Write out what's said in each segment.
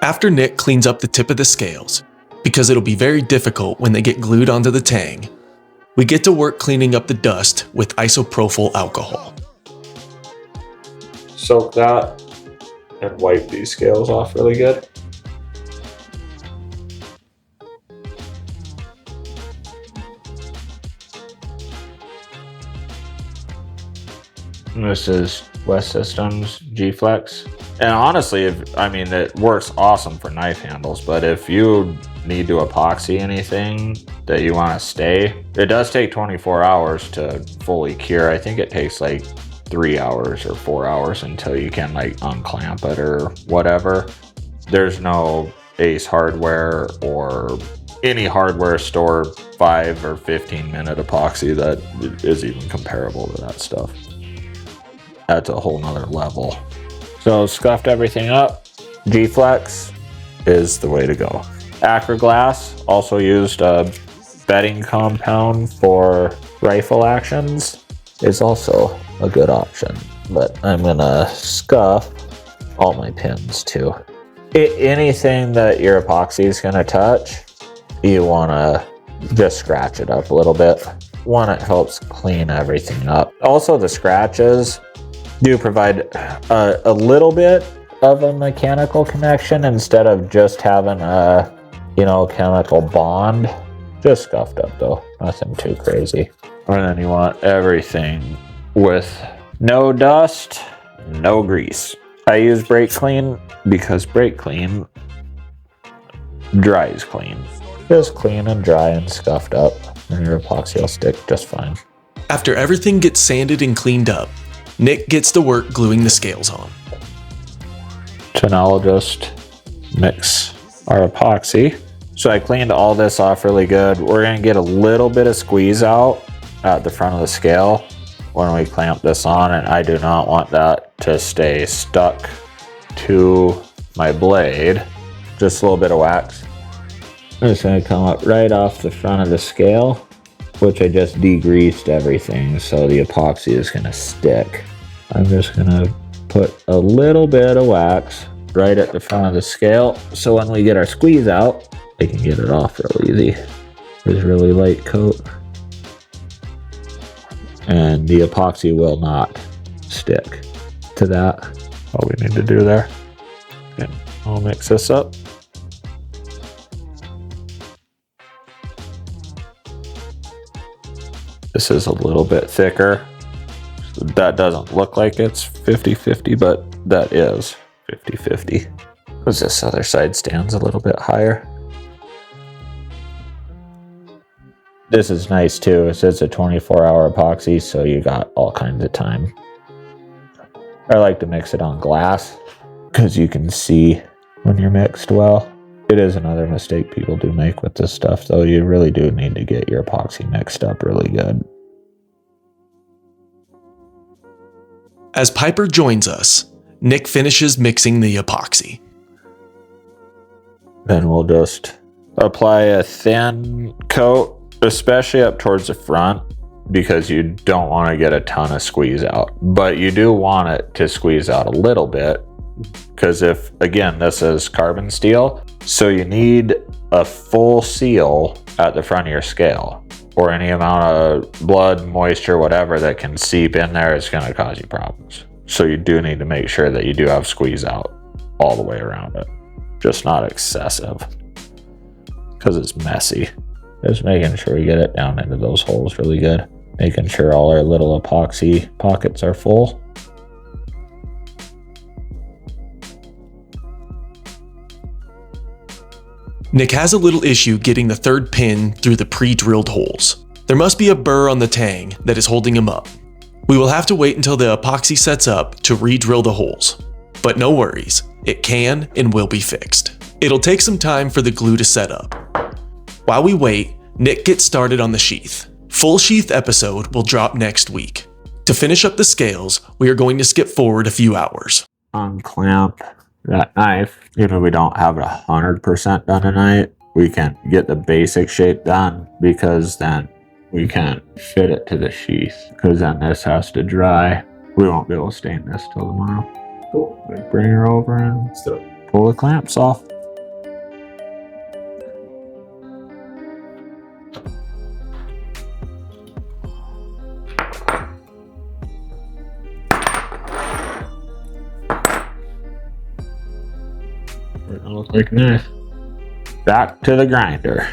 After Nick cleans up the tip of the scales, because it'll be very difficult when they get glued onto the tang, we get to work cleaning up the dust with isopropyl alcohol. Soak that and wipe these scales off really good. This is West Systems G-Flex. And honestly, it works awesome for knife handles, but if you need to epoxy anything that you want to stay, it does take 24 hours to fully cure. I think it takes like 3 hours or 4 hours until you can like unclamp it or whatever. There's no Ace Hardware or any hardware store 5 or 15 minute epoxy that is even comparable to that stuff. That's a whole nother level. So scuffed everything up. G-Flex is the way to go. Acroglass, also used a bedding compound for rifle actions, is also a good option. But I'm gonna scuff all my pins too. Anything that your epoxy is gonna touch, you wanna just scratch it up a little bit. One, it helps clean everything up. Also, the scratches do provide a little bit of a mechanical connection instead of just having a, chemical bond. Just scuffed up though, nothing too crazy. And then you want everything with no dust, no grease. I use Brake Clean because Brake Clean dries clean. Just clean and dry and scuffed up, and your epoxy will stick just fine. After everything gets sanded and cleaned up, Nick gets to work gluing the scales on. So now I'll just mix our epoxy. So I cleaned all this off really good. We're gonna get a little bit of squeeze out at the front of the scale when we clamp this on, and I do not want that to stay stuck to my blade. Just a little bit of wax. I'm just gonna come up right off the front of the scale, which I just degreased everything, so the epoxy is gonna stick. I'm just gonna put a little bit of wax right at the front of the scale, so when we get our squeeze out, I can get it off real easy. There's a really light coat, and the epoxy will not stick to that. All we need to do there. Okay, I'll mix this up. This is a little bit thicker. That doesn't look like it's 50-50, but that is 50-50. Because this other side stands a little bit higher. This is nice too. It says a 24-hour epoxy, so you got all kinds of time. I like to mix it on glass because you can see when you're mixed well. It is another mistake people do make with this stuff, though. You really do need to get your epoxy mixed up really good. As Piper joins us, Nick finishes mixing the epoxy. Then we'll just apply a thin coat, especially up towards the front, because you don't want to get a ton of squeeze out. But you do want it to squeeze out a little bit, because again, this is carbon steel, so you need a full seal at the front of your scale, or any amount of blood, moisture, whatever that can seep in there is going to cause you problems. So you do need to make sure that you do have squeeze out all the way around it, just not excessive, because it's messy. Just making sure we get it down into those holes really good, making sure all our little epoxy pockets are full. Nick has a little issue getting the third pin through the pre-drilled holes. There must be a burr on the tang that is holding him up. We will have to wait until the epoxy sets up to re-drill the holes. But no worries, it can and will be fixed. It'll take some time for the glue to set up. While we wait, Nick gets started on the sheath. Full sheath episode will drop next week. To finish up the scales, we are going to skip forward a few hours. Unclamp that knife. Even if we don't have it 100% done tonight, we can get the basic shape done, because then we can't fit it to the sheath, because then this has to dry. We won't be able to stain this till tomorrow. Cool. Bring her over and pull the clamps off. It looks like a knife. Back to the grinder.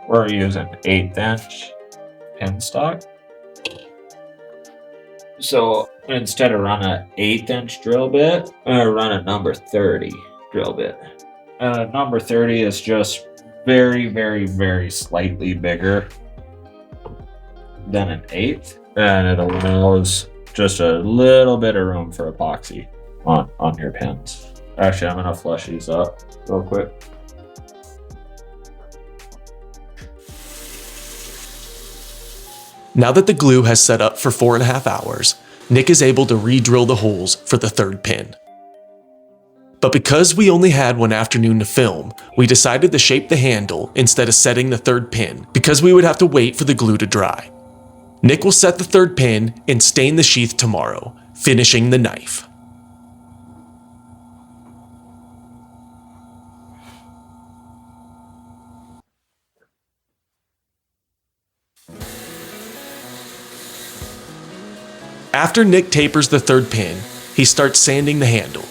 We're using 1/8 inch pin stock. So instead of running an 1/8 inch drill bit, I'm gonna run a number 30 drill bit. Number 30 is just very, very, very slightly bigger than an 1/8, and it allows just a little bit of room for epoxy on your pins. Actually, I'm gonna flush these up real quick. Now that the glue has set up for 4.5 hours, Nick is able to re-drill the holes for the third pin. But because we only had one afternoon to film, we decided to shape the handle instead of setting the third pin because we would have to wait for the glue to dry. Nick will set the third pin and stain the sheath tomorrow, finishing the knife. After Nick tapers the third pin, he starts sanding the handle.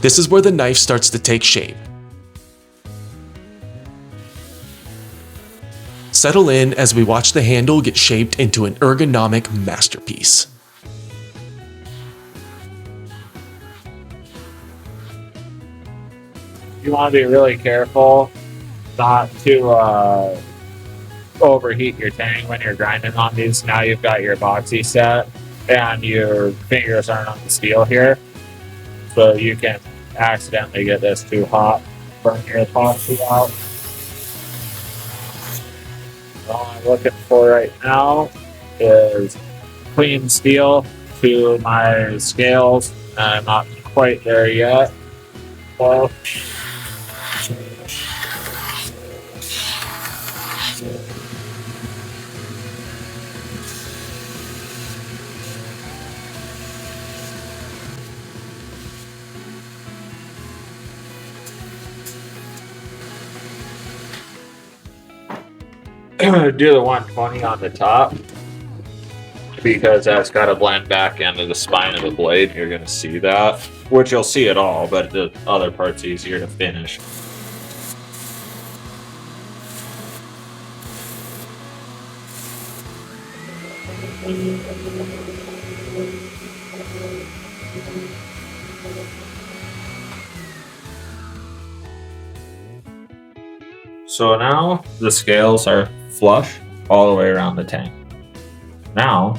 This is where the knife starts to take shape. Settle in as we watch the handle get shaped into an ergonomic masterpiece. You want to be really careful not to overheat your tang when you're grinding on these. Now you've got your epoxy set and your fingers aren't on the steel here, so you can accidentally get this too hot, burn your epoxy out. All I'm looking for right now is clean steel to my scales, and I'm not quite there yet. Well, do the 120 on the top because that's got to blend back into the spine of the blade. You're going to see that, which you'll see it all, but the other part's easier to finish. So now the scales are flush all the way around the tank. Now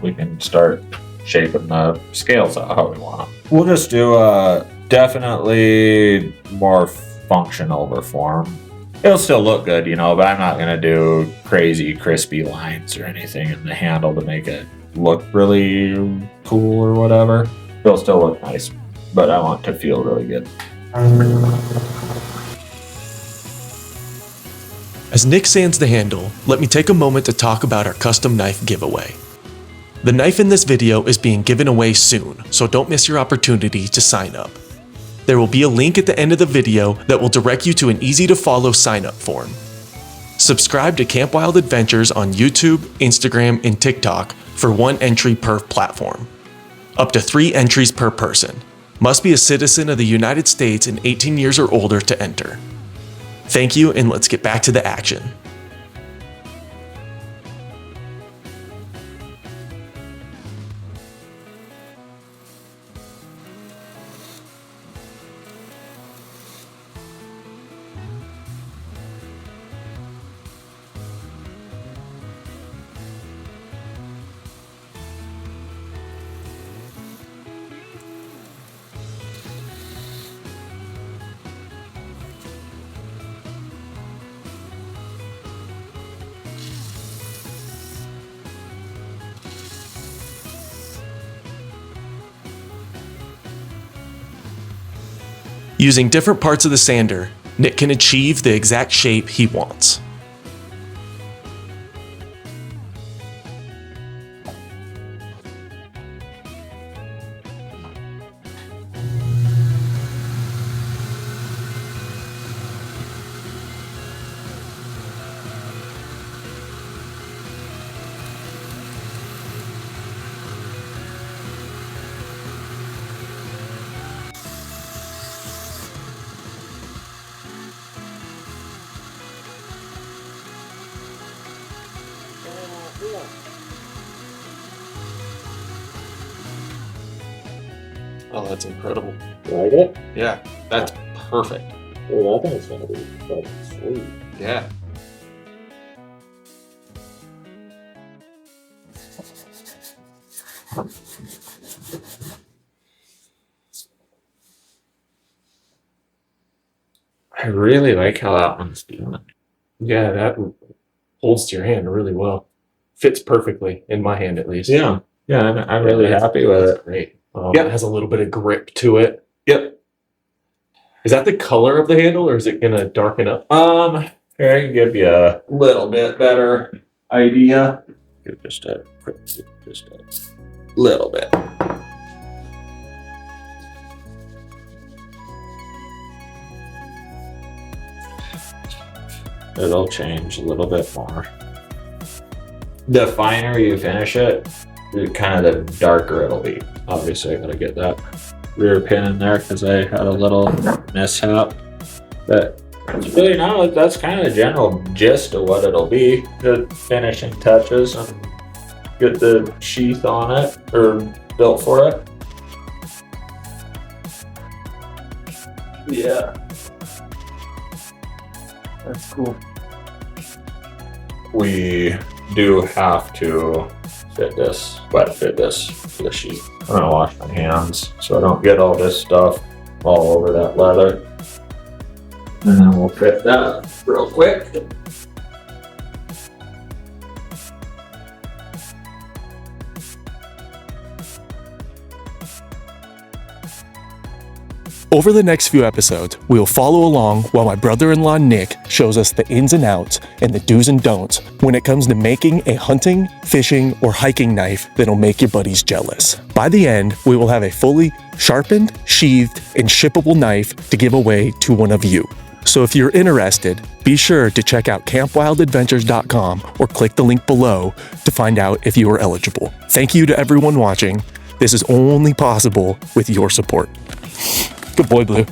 we can start shaping the scales out how we want them. We'll just do a definitely more function over form. It'll still look good, you know, but I'm not gonna do crazy crispy lines or anything in the handle to make it look really cool or whatever. It'll still look nice, but I want it to feel really good. As Nick sands the handle, let me take a moment to talk about our custom knife giveaway. The knife in this video is being given away soon, so don't miss your opportunity to sign up. There will be a link at the end of the video that will direct you to an easy to follow sign up form. Subscribe to KAMPwild Adventures on YouTube, Instagram, and TikTok for 1 entry per platform. Up to 3 entries per person. Must be a citizen of the United States and 18 years or older to enter. Thank you, and let's get back to the action. Using different parts of the sander, Nick can achieve the exact shape he wants. Oh, that's incredible. Like it? Yeah, that's perfect. Well, I think it's gonna be fucking sweet. Yeah. I really like how that one's doing. Yeah, that holds to your hand really well. Fits perfectly, in my hand at least. Yeah, I'm really happy with it. Great. Yep. It has a little bit of grip to it. Yep. Is that the color of the handle, or is it gonna darken up? Here, I can give you a little bit better idea. Just a little bit. It'll change a little bit more. The finer you finish it, kind of the darker it'll be. Obviously, I gotta get that rear pin in there because I had a little mishap. But it's really not. That's kind of the general gist of what it'll be. The finishing touches and get the sheath on it or built for it. Yeah. That's cool. We do have to wet fit this for the sheath. I'm gonna wash my hands so I don't get all this stuff all over that leather. And then we'll fit that real quick. Over the next few episodes, we will follow along while my brother-in-law Nick shows us the ins and outs and the do's and don'ts when it comes to making a hunting, fishing, or hiking knife that'll make your buddies jealous. By the end, we will have a fully sharpened, sheathed, and shippable knife to give away to one of you. So if you're interested, be sure to check out KAMPwildAdventures.com or click the link below to find out if you are eligible. Thank you to everyone watching. This is only possible with your support. Good boy, Blue.